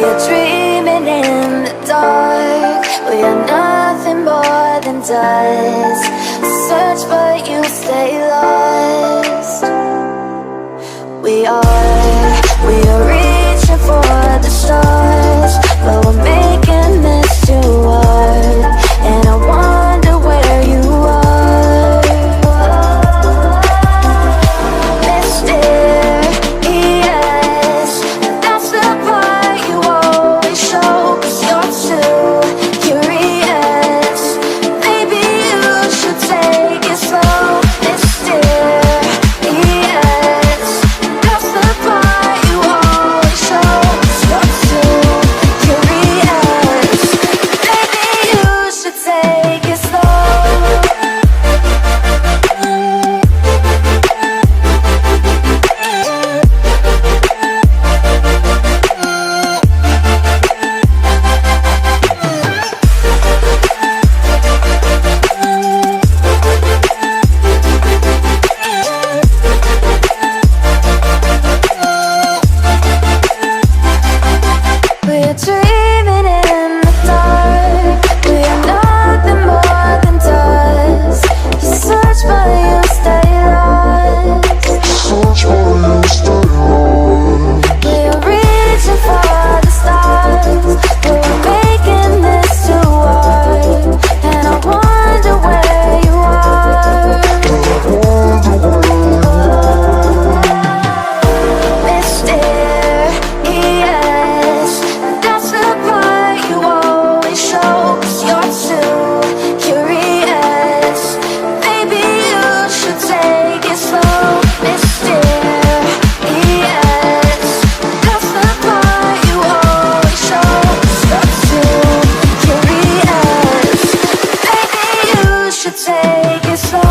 We're dreaming in the dark. We are nothing more than dust. Search but you stay lost. We are reaching for the stars, but we're making this too hard. And I wonder where you are. Mysterious, that's the part you always show. 'Cause you're too curious. Maybe you should take it slow. Mysterious, that's the part you always show. 'Cause you're too curious. Maybe you should take it slow. We're dreaming in the dark. We are nothing more than dust. You search but you stay lost. We are reaching for the stars, but we're making this too hard. And I wonder where you are. Mysterious, that's the part you always show. 'Cause you're too curious. Maybe you should take it slow. Mysterious, that's the part you always show. 'Cause you're too curious. Maybe you should take it slow.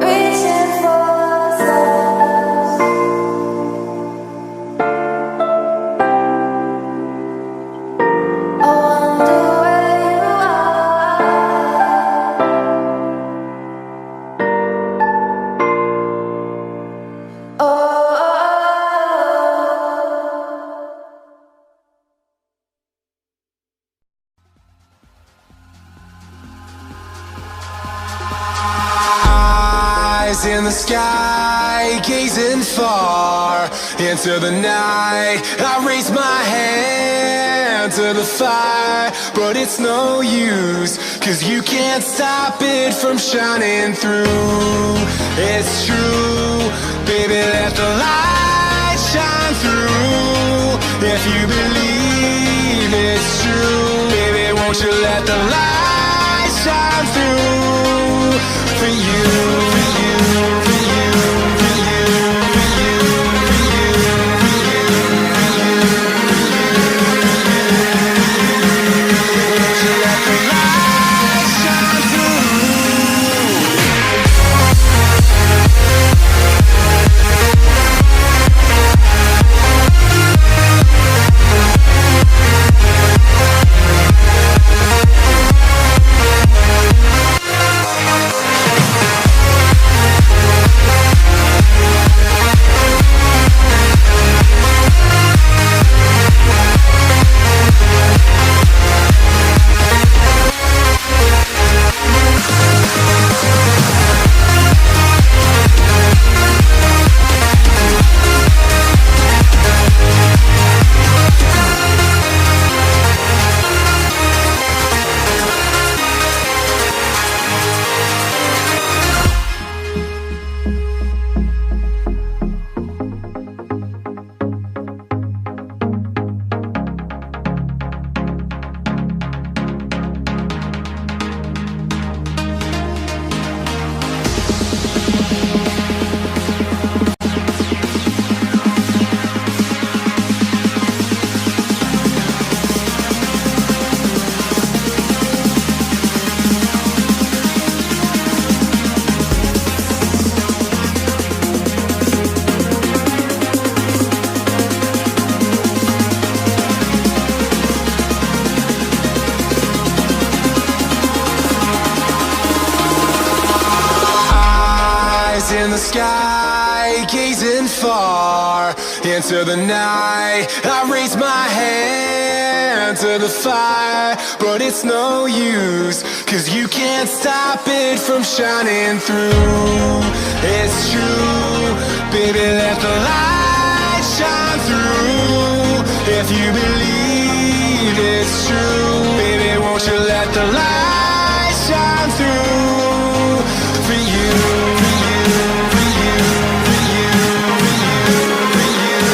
Reaching for the stars. I wonder where you are. Oh. Eyes in the sky, gazing far into the night. I raise my hand to the fire, but it's no use, 'cause you can't stop it from shining through. It's true, baby, let the light shine through. If you believe it's true, baby, won't you let the light shine through for you, for you, for you, for you, for you, for you, for you, for you, won't you let the light shine through? sky, gazing far into the night. I raise my hand to the fire, but it's no use, 'cause you can't stop it from shining through. It's true, baby, let the light shine through. If you believe it's true, baby, won't you let the light shine through for you, for you, for you, for you, for you, for you,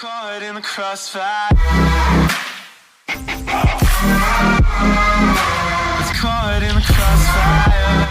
caught in the crossfire.